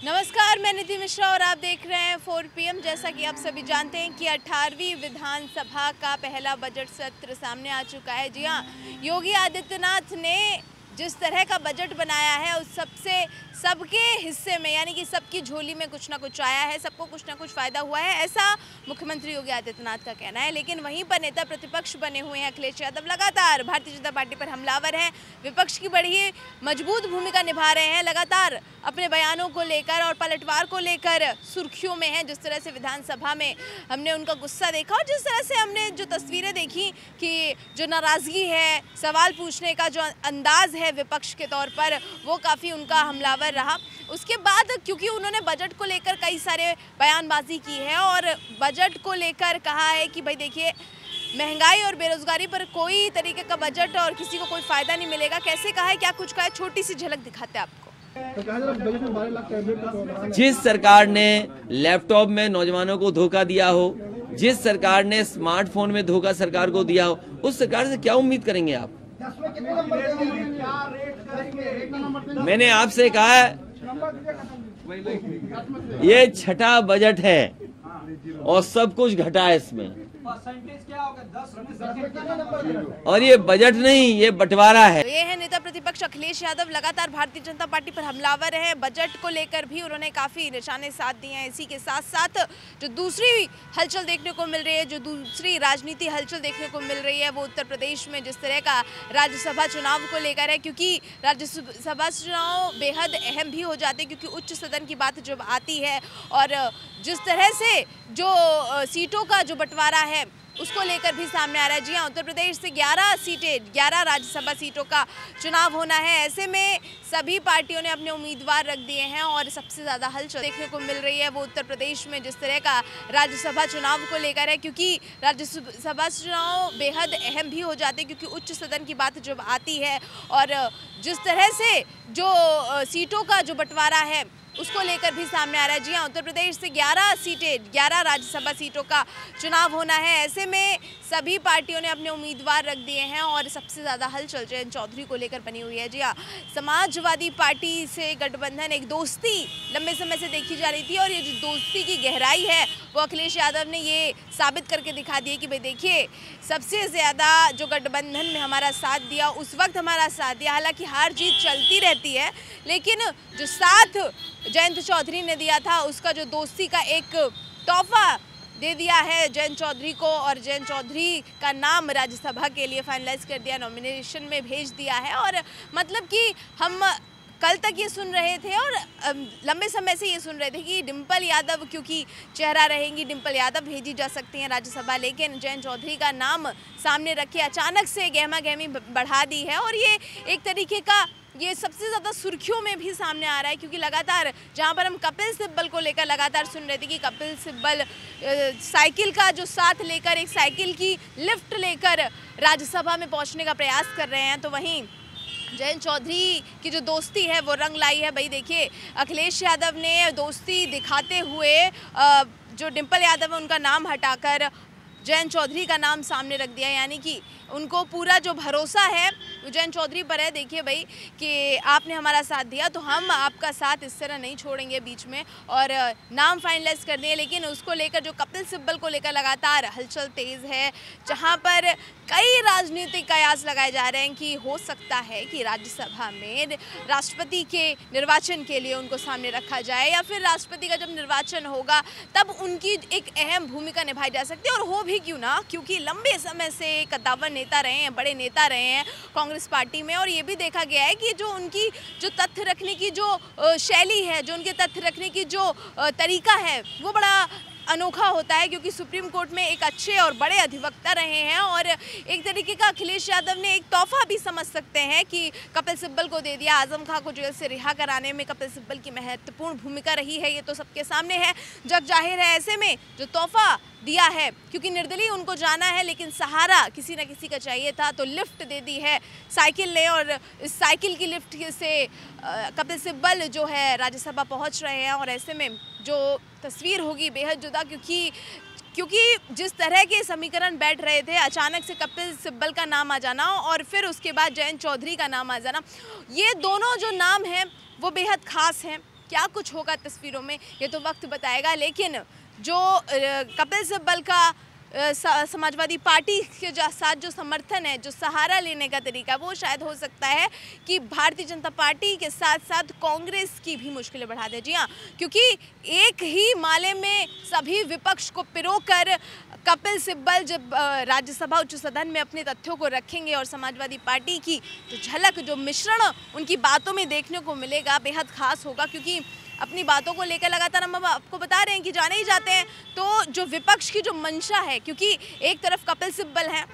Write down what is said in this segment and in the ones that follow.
नमस्कार, मैं निधि मिश्रा और आप देख रहे हैं 4 PM। जैसा कि आप सभी जानते हैं कि 18वीं विधानसभा का पहला बजट सत्र सामने आ चुका है। जी हाँ, योगी आदित्यनाथ ने जिस तरह का बजट बनाया है उस सबके हिस्से में यानी कि सबकी झोली में कुछ ना कुछ आया है, सबको कुछ ना कुछ फ़ायदा हुआ है, ऐसा मुख्यमंत्री योगी आदित्यनाथ का कहना है। लेकिन वहीं पर नेता प्रतिपक्ष बने हुए हैं अखिलेश यादव लगातार भारतीय जनता पार्टी पर हमलावर हैं, विपक्ष की बड़ी मजबूत भूमिका निभा रहे हैं, लगातार अपने बयानों को लेकर और पलटवार को लेकर सुर्खियों में हैं। जिस तरह से विधानसभा में हमने उनका गुस्सा देखा और जिस तरह से हमने जो तस्वीरें देखी कि जो नाराज़गी है, सवाल पूछने का जो अंदाज़ है विपक्ष के तौर पर, वो काफ़ी उनका हमलावर रहा। उसके बाद क्योंकि उन्होंने बजट को लेकर कई सारे बयानबाजी की है और बजट को लेकर कहा है कि भाई देखिए, महंगाई और बेरोजगारी पर कोई तरीके का बजट और किसी को कोई फ़ायदा नहीं मिलेगा। कैसे कहा है, क्या कुछ कहा है, छोटी सी झलक दिखाते हैं आपको। जिस सरकार ने लैपटॉप में नौजवानों को धोखा दिया हो, जिस सरकार ने स्मार्टफोन में धोखा सरकार को दिया हो, उस सरकार से क्या उम्मीद करेंगे आप। मैंने आपसे कहा है, ये छठा बजट है और सब कुछ घटा है इसमें, और ये बजट नहीं, ये बंटवारा है। तो ये है नेता प्रतिपक्ष अखिलेश यादव, लगातार भारतीय जनता पार्टी पर हमलावर है। बजट को लेकर भी उन्होंने काफी निशाने साध दिए हैं। इसी के साथ साथ जो दूसरी हलचल देखने को मिल रही है, जो दूसरी राजनीति हलचल देखने को मिल रही है, वो उत्तर प्रदेश में जिस तरह का राज्यसभा चुनाव को लेकर है, क्योंकि राज्यसभा चुनाव बेहद अहम भी हो जाते हैं, क्योंकि उच्च सदन की बात जब आती है और जिस तरह से जो सीटों का जो बंटवारा है उसको लेकर भी सामने आ रहा है। जी हाँ, उत्तर प्रदेश से 11 राज्यसभा सीटों का चुनाव होना है। ऐसे में सभी पार्टियों ने अपने उम्मीदवार रख दिए हैं और सबसे ज़्यादा हलचल देखने को मिल रही है वो उत्तर प्रदेश में जिस तरह का राज्यसभा चुनाव को लेकर है, क्योंकि राज्यसभा चुनाव बेहद अहम भी हो जाते हैं, क्योंकि उच्च सदन की बात जब आती है और जिस तरह से जो सीटों का जो बंटवारा है उसको लेकर भी सामने आ रहा है। जी हाँ, उत्तर प्रदेश से 11 राज्यसभा सीटों का चुनाव होना है। ऐसे में सभी पार्टियों ने अपने उम्मीदवार रख दिए हैं और सबसे ज़्यादा हलचल जयंत चौधरी को लेकर बनी हुई है। जी हाँ, समाजवादी पार्टी से गठबंधन, एक दोस्ती लंबे समय से देखी जा रही थी और ये जो दोस्ती की गहराई है वो अखिलेश यादव ने ये साबित करके दिखा दी है कि भाई देखिए, सबसे ज़्यादा जो गठबंधन में हमारा साथ दिया, उस वक्त हमारा साथ दिया। हालांकि हार जीत चलती रहती है, लेकिन जो साथ जयंत चौधरी ने दिया था, उसका जो दोस्ती का एक तोहफा दे दिया है जयंत चौधरी को, और जयंत चौधरी का नाम राज्यसभा के लिए फाइनलाइज कर दिया, नॉमिनेशन में भेज दिया है। और मतलब कि हम कल तक ये सुन रहे थे और लंबे समय से ये सुन रहे थे कि डिम्पल यादव क्योंकि चेहरा रहेंगी, डिम्पल यादव भेजी जा सकती हैं राज्यसभा, लेकिन जयंत चौधरी का नाम सामने रखे अचानक से गहमा गहमी बढ़ा दी है। और ये एक तरीके का ये सबसे ज़्यादा सुर्खियों में भी सामने आ रहा है, क्योंकि लगातार जहां पर हम कपिल सिब्बल को लेकर लगातार सुन रहे थे कि कपिल सिब्बल साइकिल का जो साथ लेकर, एक साइकिल की लिफ्ट लेकर राज्यसभा में पहुंचने का प्रयास कर रहे हैं, तो वहीं जयंत चौधरी की जो दोस्ती है वो रंग लाई है। भाई देखिए, अखिलेश यादव ने दोस्ती दिखाते हुए जो डिम्पल यादव है उनका नाम हटाकर जयंत चौधरी का नाम सामने रख दिया, यानी कि उनको पूरा जो भरोसा है वो जयंत चौधरी पर है। देखिए भाई कि आपने हमारा साथ दिया तो हम आपका साथ इस तरह नहीं छोड़ेंगे बीच में, और नाम फाइनलाइज कर दिए। लेकिन उसको लेकर जो कपिल सिब्बल को लेकर लगातार हलचल तेज़ है, जहां पर कई राजनीतिक कयास लगाए जा रहे हैं कि हो सकता है कि राज्यसभा में राष्ट्रपति के निर्वाचन के लिए उनको सामने रखा जाए, या फिर राष्ट्रपति का जब निर्वाचन होगा तब उनकी एक अहम भूमिका निभाई जा सकती है। और हो भी क्यों ना, क्योंकि लंबे समय से कद्दावर नेता रहे हैं, बड़े नेता रहे हैं कांग्रेस पार्टी में, और ये भी देखा गया है कि जो उनकी जो तथ्य रखने की जो शैली है, जो उनके तथ्य रखने की जो तरीका है, वो बड़ा अनोखा होता है, क्योंकि सुप्रीम कोर्ट में एक अच्छे और बड़े अधिवक्ता रहे हैं। और एक तरीके का अखिलेश यादव ने एक तोहफा भी समझ सकते हैं कि कपिल सिब्बल को दे दिया। आजम खां को जेल से रिहा कराने में कपिल सिब्बल की महत्वपूर्ण भूमिका रही है, ये तो सबके सामने है, जग जाहिर है। ऐसे में जो तोहफा दिया है, क्योंकि निर्दलीय उनको जाना है लेकिन सहारा किसी न किसी का चाहिए था, तो लिफ्ट दे दी है साइकिल ने, और इस साइकिल की लिफ्ट से कपिल सिब्बल जो है राज्यसभा पहुंच रहे हैं। और ऐसे में जो तस्वीर होगी बेहद जुदा, क्योंकि जिस तरह के समीकरण बैठ रहे थे, अचानक से कपिल सिब्बल का नाम आ जाना और फिर उसके बाद जयंत चौधरी का नाम आ जाना, ये दोनों जो नाम हैं वो बेहद खास हैं। क्या कुछ होगा तस्वीरों में ये तो वक्त बताएगा। लेकिन जो कपिल सिब्बल का समाजवादी पार्टी के साथ जो समर्थन है, जो सहारा लेने का तरीका, वो शायद हो सकता है कि भारतीय जनता पार्टी के साथ साथ कांग्रेस की भी मुश्किलें बढ़ा दे। जी हाँ, क्योंकि एक ही माले में सभी विपक्ष को पिरोकर कपिल सिब्बल जब राज्यसभा उच्च सदन में अपने तथ्यों को रखेंगे और समाजवादी पार्टी की जो झलक, जो मिश्रण उनकी बातों में देखने को मिलेगा, बेहद खास होगा। क्योंकि अपनी बातों को लेकर लगातार हम आपको बता रहे हैं कि जाने ही जाते हैं, तो जो विपक्ष की जो मंशा है, क्योंकि एक तरफ कपिल सिब्बल हैं,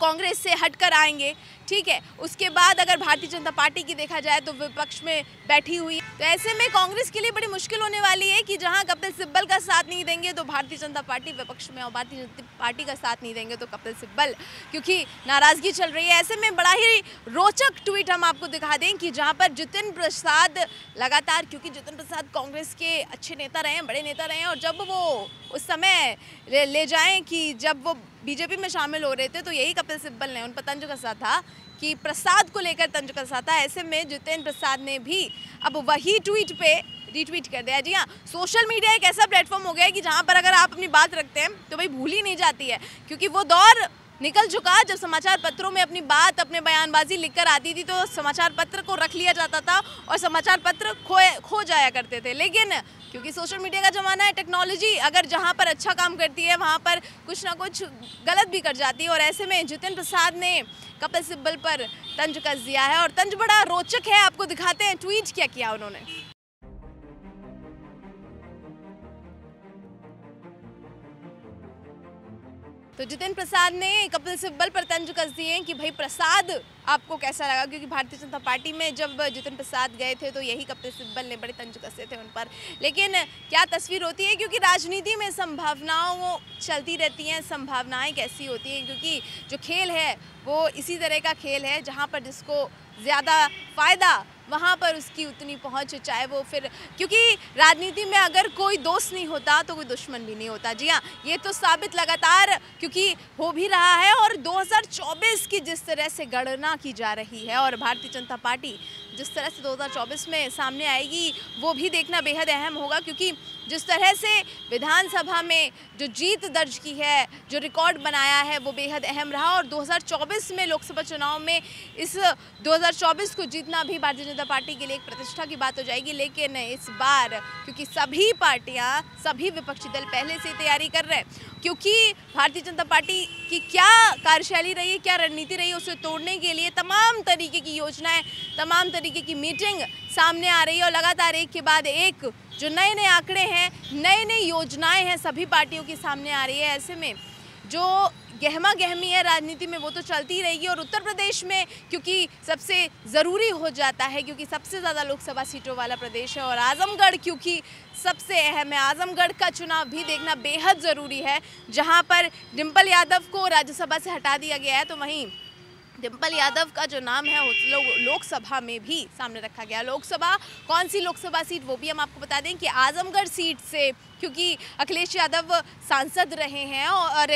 कांग्रेस से हटकर आएंगे, ठीक है, उसके बाद अगर भारतीय जनता पार्टी की देखा जाए तो विपक्ष में बैठी हुई, तो ऐसे में कांग्रेस के लिए बड़ी मुश्किल होने वाली है कि जहां कपिल सिब्बल का साथ नहीं देंगे तो भारतीय जनता पार्टी विपक्ष में, और भारतीय जनता पार्टी का साथ नहीं देंगे तो कपिल सिब्बल, क्योंकि नाराजगी चल रही है। ऐसे में बड़ा ही रोचक ट्वीट हम आपको दिखा दें कि जहाँ पर जितिन प्रसाद लगातार, क्योंकि जितिन प्रसाद कांग्रेस के अच्छे नेता रहे हैं, बड़े नेता रहे हैं, और जब वो उस समय ले जाएं कि जब वो बीजेपी में शामिल हो रहे थे तो यही कपिल सिब्बल ने उन पर तंज कसा था कि प्रसाद को लेकर तंज कसा था। ऐसे में जितेंद्र प्रसाद ने भी अब वही ट्वीट पे रीट्वीट कर दिया। जी हाँ, सोशल मीडिया एक ऐसा प्लेटफॉर्म हो गया है कि जहाँ पर अगर आप अपनी बात रखते हैं तो भाई भूल ही नहीं जाती है, क्योंकि वो दौर निकल चुका जब समाचार पत्रों में अपनी बात, अपने बयानबाजी लिखकर आती थी तो समाचार पत्र को रख लिया जाता था और समाचार पत्र खो जाया करते थे। लेकिन क्योंकि सोशल मीडिया का ज़माना है, टेक्नोलॉजी अगर जहां पर अच्छा काम करती है वहां पर कुछ ना कुछ गलत भी कर जाती है, और ऐसे में जितेंद्र प्रसाद ने कपिल सिब्बल पर तंज कस दिया है, और तंज बड़ा रोचक है, आपको दिखाते हैं ट्वीट क्या किया उन्होंने। तो जितेंद्र प्रसाद ने कपिल सिब्बल पर तंज कस दिए कि भाई प्रसाद आपको कैसा लगा, क्योंकि भारतीय जनता पार्टी में जब जितेंद्र प्रसाद गए थे तो यही कपिल सिब्बल ने बड़े तंज कसे थे उन पर। लेकिन क्या तस्वीर होती है, क्योंकि राजनीति में संभावनाओं चलती रहती हैं, संभावनाएं कैसी होती हैं, क्योंकि जो खेल है वो इसी तरह का खेल है जहाँ पर जिसको ज़्यादा फ़ायदा वहाँ पर उसकी उतनी पहुँच, चाहे वो फिर, क्योंकि राजनीति में अगर कोई दोस्त नहीं होता तो कोई दुश्मन भी नहीं होता। जी हाँ, ये तो साबित लगातार क्योंकि हो भी रहा है, और 2024 की जिस तरह से गणना की जा रही है और भारतीय जनता पार्टी जिस तरह से 2024 में सामने आएगी वो भी देखना बेहद अहम होगा, क्योंकि जिस तरह से विधानसभा में जो जीत दर्ज की है, जो रिकॉर्ड बनाया है, वो बेहद अहम रहा, और 2024 में लोकसभा चुनाव में इस 2024 को जीतना भी भारतीय जनता पार्टी के लिए एक प्रतिष्ठा की बात हो जाएगी। लेकिन इस बार क्योंकि सभी पार्टियां, सभी विपक्षी दल पहले से तैयारी कर रहे हैं, क्योंकि भारतीय जनता पार्टी की क्या कार्यशैली रही है, क्या रणनीति रही है, उसे तोड़ने के लिए तमाम तरीके की योजनाएं, तमाम तरीके की मीटिंग सामने आ रही है, और लगातार एक के बाद एक जो नए नए आंकड़े हैं, नई नई योजनाएं हैं, सभी पार्टियों के सामने आ रही है। ऐसे में जो गहमा गहमी है राजनीति में वो तो चलती रहेगी, और उत्तर प्रदेश में क्योंकि सबसे ज़रूरी हो जाता है, क्योंकि सबसे ज़्यादा लोकसभा सीटों वाला प्रदेश है, और आजमगढ़ क्योंकि सबसे अहम है, आजमगढ़ का चुनाव भी देखना बेहद ज़रूरी है, जहां पर डिम्पल यादव को राज्यसभा से हटा दिया गया है, तो वहीं डिम्पल यादव का जो नाम है लोकसभा में भी सामने रखा गया। लोकसभा, कौन सी लोकसभा सीट, वो भी हम आपको बता दें कि आजमगढ़ सीट से, क्योंकि अखिलेश यादव सांसद रहे हैं और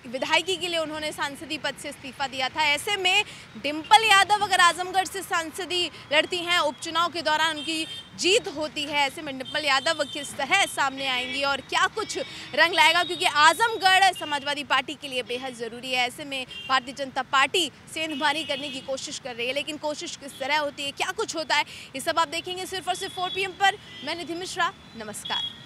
विधायकी के लिए उन्होंने सांसदी पद से इस्तीफा दिया था। ऐसे में डिम्पल यादव अगर आजमगढ़ से सांसदी लड़ती हैं, उपचुनाव के दौरान उनकी जीत होती है, ऐसे में डिम्पल यादव किस तरह सामने आएंगी और क्या कुछ रंग लाएगा, क्योंकि आजमगढ़ समाजवादी पार्टी के लिए बेहद ज़रूरी है। ऐसे में भारतीय जनता पार्टी सेंधमारी करने की कोशिश कर रही है, लेकिन कोशिश किस तरह होती है, क्या कुछ होता है, ये सब आप देखेंगे सिर्फ और सिर्फ 4 PM पर। मैं निधि मिश्रा, नमस्कार।